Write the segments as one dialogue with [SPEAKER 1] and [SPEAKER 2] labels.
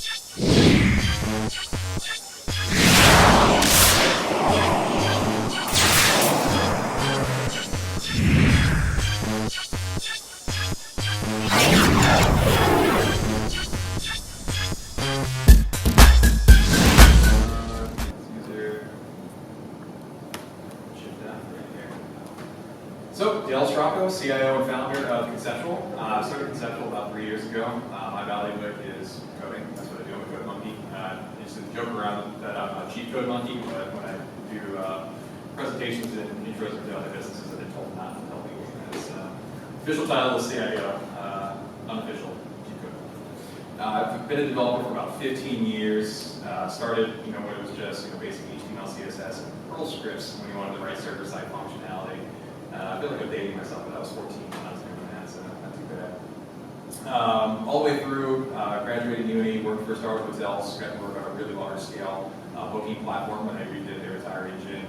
[SPEAKER 1] So, Dale Stracco, CIO and founder of Conceptual. I started Conceptual about 3 years ago. My bailiwick is coding. That's what I do. I'm a code monkey. I used to joke around that I'm a cheap code monkey, but when I do presentations and intros into other businesses, I've been told not to tell people. Official title is CIO, unofficial cheap code. I've been a developer for about 15 years. Started, when it was just basic HTML, CSS, and Perl scripts when you wanted to write server-side functionality. I feel like I'm dating myself, but I was 14 when I was doing that, so not too bad. All the way through, graduated uni, worked for Starwood Hotels, got to work on a really large scale booking platform when they redid their entire engine.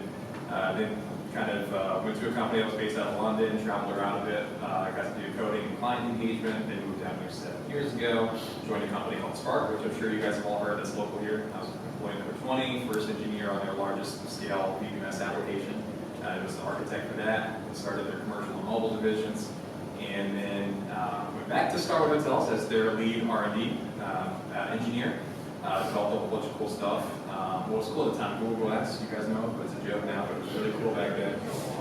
[SPEAKER 1] Then kind of went to a company that was based out of London, traveled around a bit, got to do coding and client engagement, then moved down here 7 years ago, joined a company called Spark, which I'm sure you guys have all heard that's local here. I was employee number 20, first engineer on their largest scale VMS application. I was the architect for that. Started their commercial and mobile divisions, and then went back to Starwood Hotels as their lead R&D engineer. Developed a whole bunch of cool stuff. What was cool at the time, Google Glass. You guys know, but it's a joke now, but it was really cool back then.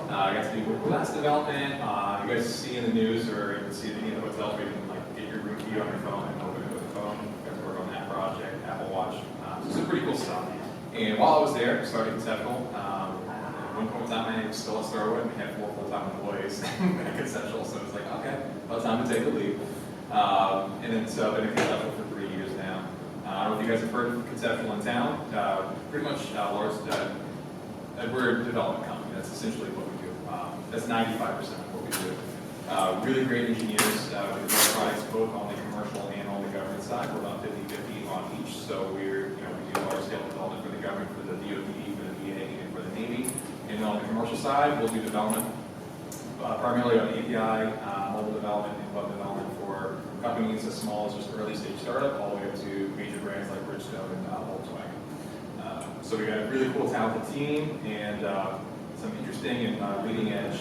[SPEAKER 1] I got to do Google Glass development. You guys see in the news, or you can see any of the hotels where you can get your room key on your phone and open it with a phone. You guys work on that project, Apple Watch. So some pretty cool stuff. And while I was there, started Conceptual. At one point in time, I was still at Starwood and we had 4 full-time employees at Conceptual, so it was like, okay, about time to take the leap. And then so I've been at Conceptual for 3 years now. I don't know if you guys have heard of Conceptual in town. Pretty much we're a development company. That's essentially what we do. That's 95% of what we do. Really great engineers. We develop products both on the commercial and on the government side. We're about 50-50 on each. So we do large-scale development for the government, for the DoD, for the VA, and for the Navy. And on the commercial side, we'll do development primarily on API, mobile development, and web development for companies as small as just early stage startup, all the way up to major brands like Bridgestone and Volkswagen. So we got a really cool, talented team and some interesting and leading edge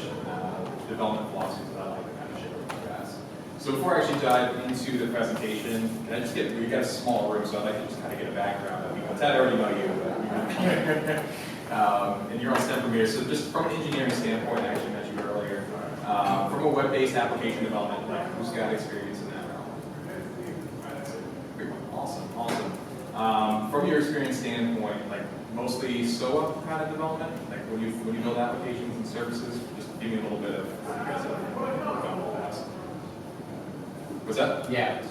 [SPEAKER 1] development philosophies that I like to kind of share with you guys. So before I actually dive into the presentation, can I just we got a small room, so I'd like to just kind of get a background of people. Ted, I already know you, but and you're on STEM Premier, so just from an engineering standpoint, I actually met you earlier, from a web-based application development, who's got experience in that realm? Awesome. From your experience standpoint, mostly SOA kind of development, when you build applications and services, just give me a little bit of what you guys have worked on in the past. What's that?
[SPEAKER 2] Yeah.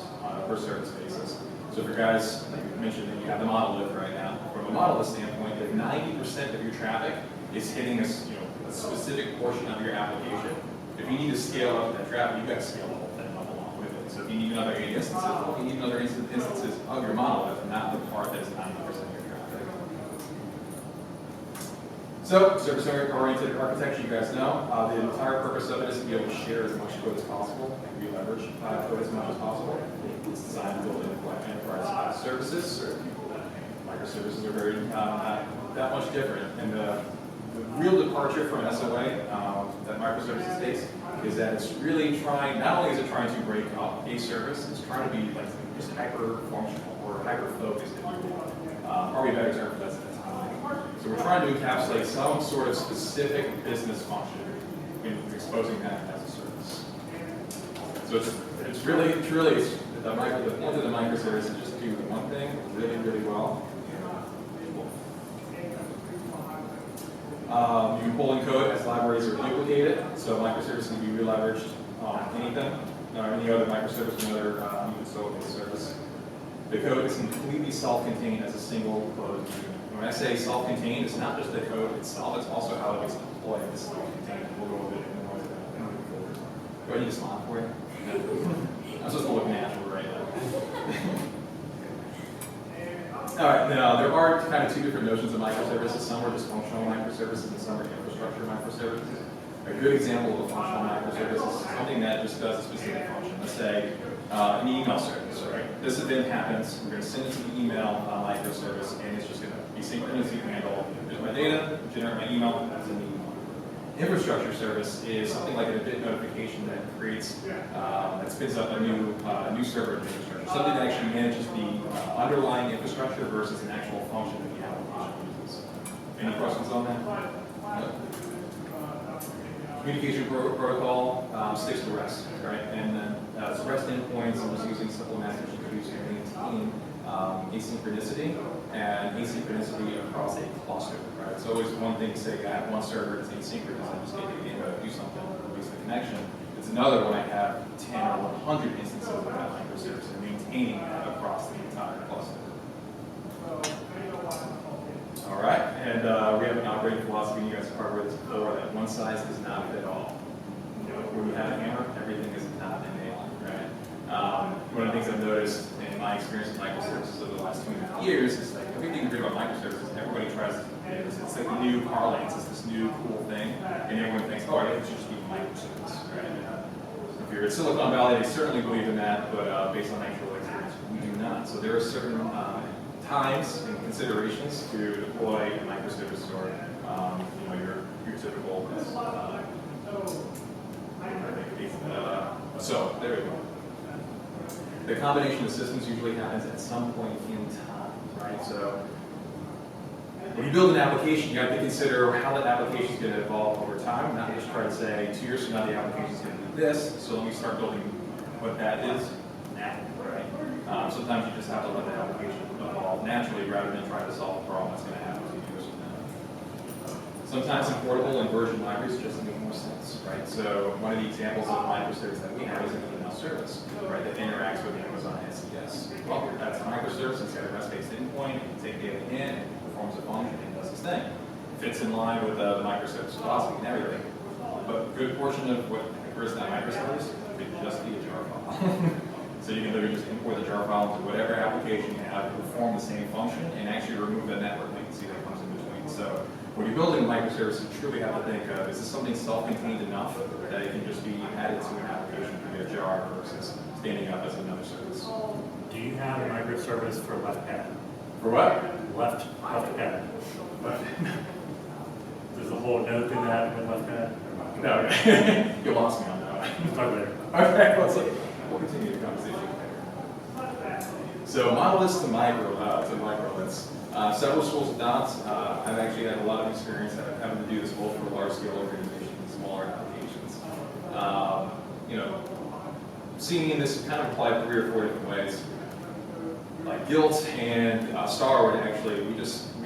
[SPEAKER 1] Per service basis. So for guys, like you mentioned, that you have the monolith right now. From a monolith standpoint, if 90% of your traffic is hitting a specific portion of your application, if you need to scale up that traffic, you've got to scale the whole thing up along with it. So if you need another 8 instances, well, you need another instances of your monolith, not the part that's 90% of your traffic. So service-oriented architecture, you guys know, the entire purpose of it is to be able to share as much code as possible and re-leverage code as much as possible. It's designed to build enterprise services. Microservices are very that much different. And the real departure from SOA that microservices takes is that it's really trying, not only is it trying to break up a service, it's trying to be just hyper-functional or hyper-focused, if you will. Probably a better term for that at the time. So we're trying to encapsulate some sort of specific business function in exposing that as a service. So it's really, truly, the point of the microservice is just do one thing really, really well. You can pull in code as libraries are duplicated, so microservice can be re-leveraged on anything, or any other microservice, another even SOA-based service. The code is completely self-contained as a single closed unit. When I say self-contained, it's not just the code itself, it's also how it gets deployed. It's self-contained. We'll go a bit more into that. Do I need to smile for you? I'm supposed to look natural, right? All right, now there are kind of 2 different notions of microservices. Some are just functional microservices and some are infrastructure microservices. A good example of a functional microservice is something that just does a specific function. Let's say an email service, right? This event happens, we're going to send it to the email microservice, and it's just going to be synchronously handle. Here's my data, generate my email, that's an email. Infrastructure service is something like an event notification that creates, that spins up a new server infrastructure, something that actually manages the underlying infrastructure versus an actual function that the application uses. Any questions on that? No? Communication protocol sticks to REST, right? And then it's REST endpoints, and just using simple message queues to maintain asynchronicity and asynchronicity across a cluster, right? It's always one thing to say I have one server, it's asynchronous, I just need to get to do something, release the connection. It's another when I have 10 or 100 instances of that microservice and maintaining that across the entire cluster. All right, and we have an operating philosophy, you guys have covered this before, that one size does not fit all. You know, when you have a hammer, everything is not a nail, right? One of the things I've noticed in my experience with microservices over the last 2.5 years is like everything you read about microservices, everybody tries to, it's like the new parlance, it's this new cool thing, and everyone thinks, oh, it should just be a microservice, right? If you're at Silicon Valley, they certainly believe in that, but based on actual experience, we do not. So there are certain times and considerations to deploy a microservice or you know, your typical so there we go. The combination of systems usually happens at some point in time, right? So when you build an application, you have to consider how that application is going to evolve over time, not just try to say 2 years from now the application is going to do this, so let me start building what that is now, right? Sometimes you just have to let the application evolve naturally rather than try to solve a problem that's going to happen 2 years from now. Sometimes importable and version libraries just make more sense, right? So one of the examples of microservice that we have is an email service, right, that interacts with Amazon SDS. Well, that's a microservice, it's got a REST-based endpoint, it can take data in, it performs a function, and does its thing. It fits in line with the microservice philosophy and everything. But a good portion of what occurs in that microservice could just be a jar file. So you can literally just import the jar file into whatever application you have to perform the same function and actually remove the network latency that comes in between. So when you're building a microservice, you truly have to think of, is this something self-contained enough that it can just be added to an application via a jar versus standing up as another service?
[SPEAKER 2] Do you have a microservice for left pad?
[SPEAKER 1] For what?
[SPEAKER 2] Left pad. There's a whole note in that with left pad?
[SPEAKER 1] No, okay. You lost me on that one.
[SPEAKER 2] We'll talk later.
[SPEAKER 1] Okay, we'll continue the conversation later. So monoliths to microliths. Several schools of thought. I've actually had a lot of experience having to do this both for large scale organizations and smaller applications. You know, seeing this kind of applied 3 or 4 different ways. Like Guilt and Starwood, actually, we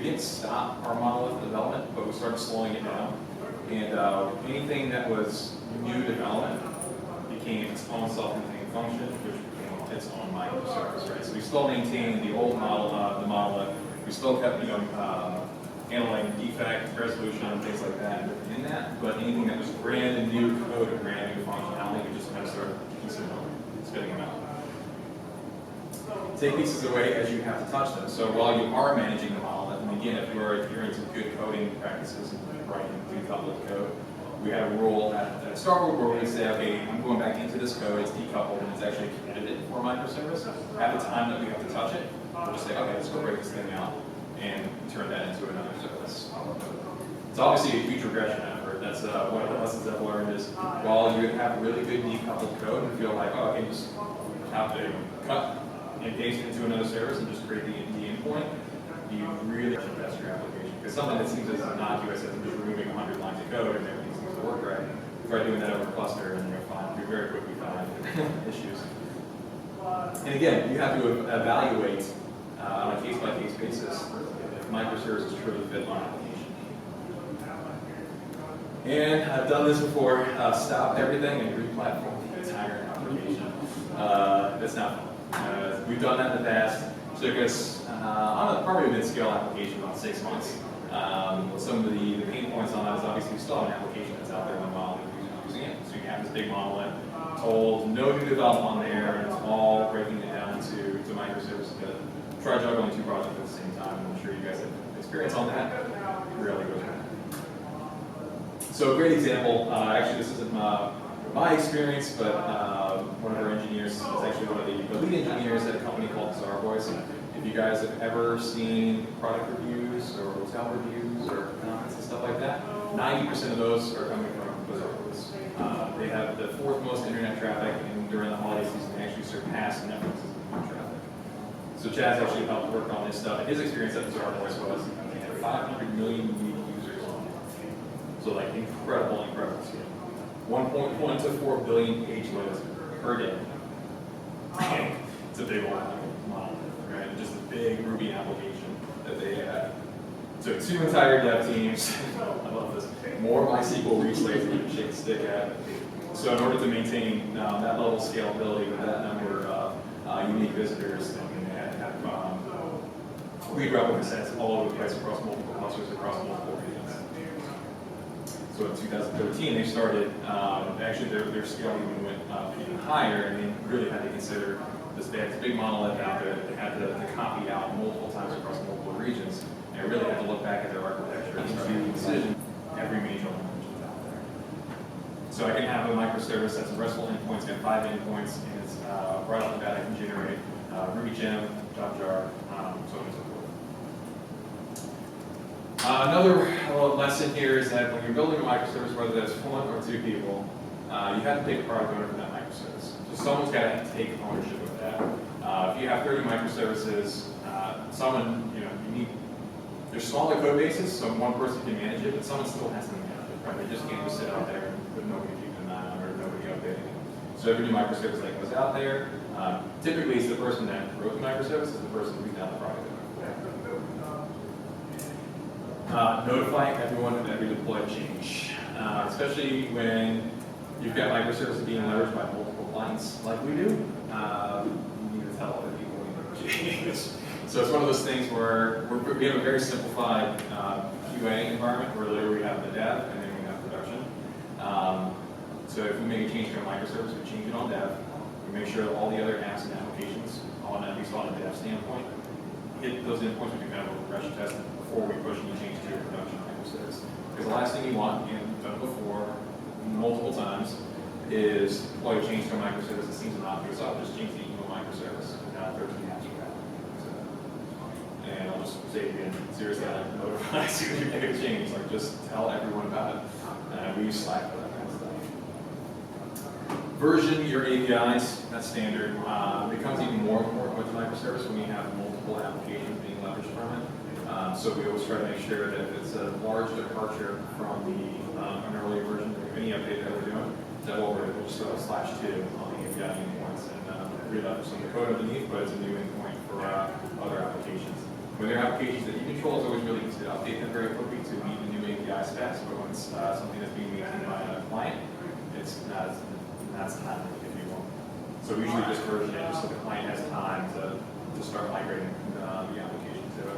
[SPEAKER 1] didn't stop our monolith development, but we started slowing it down. And anything that was new development became its own self-contained function, which became its own microservice, right? So we still maintained the old model, the monolith. We still kept, handling defect resolution and things like that in that. But anything that was brand new code or brand new functionality, we just kind of started piecing them, spitting them out. Take pieces away as you have to touch them. So while you are managing the monolith, and again, if you're adhering to good coding practices and writing decoupled code, we have a rule at Starwood where we say, okay, I'm going back into this code, it's decoupled, and it's actually a candidate for a microservice. At the time that we have to touch it, we'll just say, okay, let's go break this thing out and turn that into another service. It's obviously a huge regression effort. That's one of the lessons I've learned is while you have really good decoupled code and feel like, oh, okay, just have to cut and paste it into another service and just create the endpoint, you really should test your application. Because something that seems as innocuous as just removing 100 lines of code and everything seems to work right, try doing that over a cluster and you very quickly find issues. And again, you have to evaluate on a case-by-case basis if microservices truly fit on application. And I've done this before, stop everything and re-platform the entire application. That's not fun. We've done that in the past. It took us, on a probably mid-scale application, about 6 months. Some of the pain points on that is obviously we still have an application that's out there in the wild that we're using it. So you have this big monolith, told no new development on there, and it's all breaking it down to microservices. Try juggling 2 projects at the same time, and I'm sure you guys have experience on that. It really goes wrong. So a great example, actually this isn't my experience, but one of our engineers is actually one of the lead engineers at a company called Voice. If you guys have ever seen product reviews or hotel reviews or comments and stuff like that, 90% of those are coming from Voice. They have the fourth most internet traffic, and during the holiday season, they actually surpassed Netflix's traffic. So Chaz actually helped work on this stuff. And his experience at Voice was they had 500 million unique users on it. So like incredible scale. 1.1 to 4 billion page loads per day. It's a big one, right? Just a big Ruby application that they had. So 2 entire dev teams. I love this. More MySQL reach layers that you can shake a stick at. So in order to maintain that level of scalability with that number of unique visitors, they had to have read replica sets all over the place across multiple clusters, across multiple regions. So in 2013, they started, actually their scale even went even higher, and they really had to consider this. They had this big monolith out there that they had to copy out multiple times across multiple regions. And they really had to look back at their architecture and make a decision every major language that's out there. So I can have a microservice that's a RESTful endpoint, it's got 5 endpoints, and it's right off the bat I can generate Ruby gem, job jar, so on and so forth. Another lesson here is that when you're building a microservice, whether that's 1 or 2 people, you have to pick a product owner for that microservice. So someone's got to take ownership of that. If you have 30 microservices, you need, there's smaller code bases, so one person can manage it, but someone still has to manage it, right? They just can't just sit out there with nobody keeping an eye on it or nobody updating it. So every new microservice that goes out there, typically it's the person that wrote the microservice is the person who's now the product owner. Notifying everyone of every deployed change, especially when you've got microservices being leveraged by multiple clients like we do. You need to tell other people when you're changes. So it's one of those things where we have a very simplified QA environment where literally we have the dev and then we have production. So if we make a change to a microservice, we change it on dev. We make sure that all the other apps and applications, at least on a dev standpoint, hit those endpoints. We do kind of a regression test before we push any change to a production microservice. Because the last thing you want, and we've done it before multiple times, is deploy a change to a microservice that seems innocuous. I'll just change the email microservice. Now 13 apps are out. And I'll just say it again, seriously, I notify as soon as you make a change, like just tell everyone about it. We use Slack for that kind of stuff. Version your APIs, that's standard. It becomes even more important with microservice when you have multiple applications being leveraged from it. So we always try to make sure that if it's a large departure from an earlier version, or any update that we're doing, that we'll just throw a /2 on the API endpoints and read up some of the code underneath, but it's a new endpoint for other applications. When there are applications that you control, it's always really easy to update them very quickly to meet the new API specs, but when it's something that's being maintained by a client, it's not as timely, if you will. So we usually just version it just so the client has time to start migrating the application to it.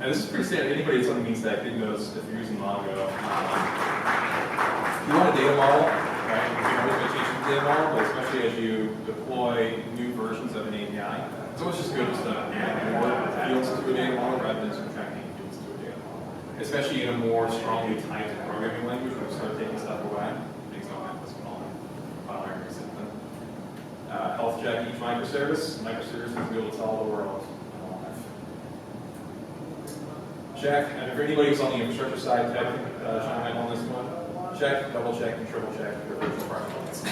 [SPEAKER 1] And this is pretty standard. Anybody that's on the mean stack knows if you're using Mongo, if you want a data model, right? You can always make changes to the data model, but especially as you deploy new versions of an API, it's always just good just to add more fields to a data model rather than subtracting fields to a data model. Especially in a more strongly typed programming language where we start taking stuff away, things don't happen as well. Health check each microservice. Microservices will be able to tell the world. Check, and if anybody who's on the infrastructure side, chime in on this one. Check, double check, and triple check your virtual environments.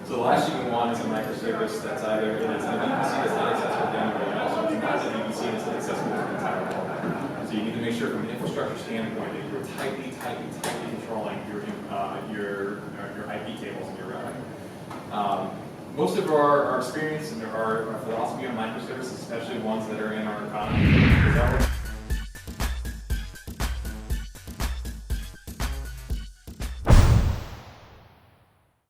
[SPEAKER 1] So the last thing we want is a microservice that's either in an VPC that's not accessible to anybody else, or it's not a VPC that's not accessible to the entire world. So you need to make sure from an infrastructure standpoint that you're tightly controlling your IP tables and your routing. Most of our experience and our philosophy on microservices, especially ones that are in our economy, is that we're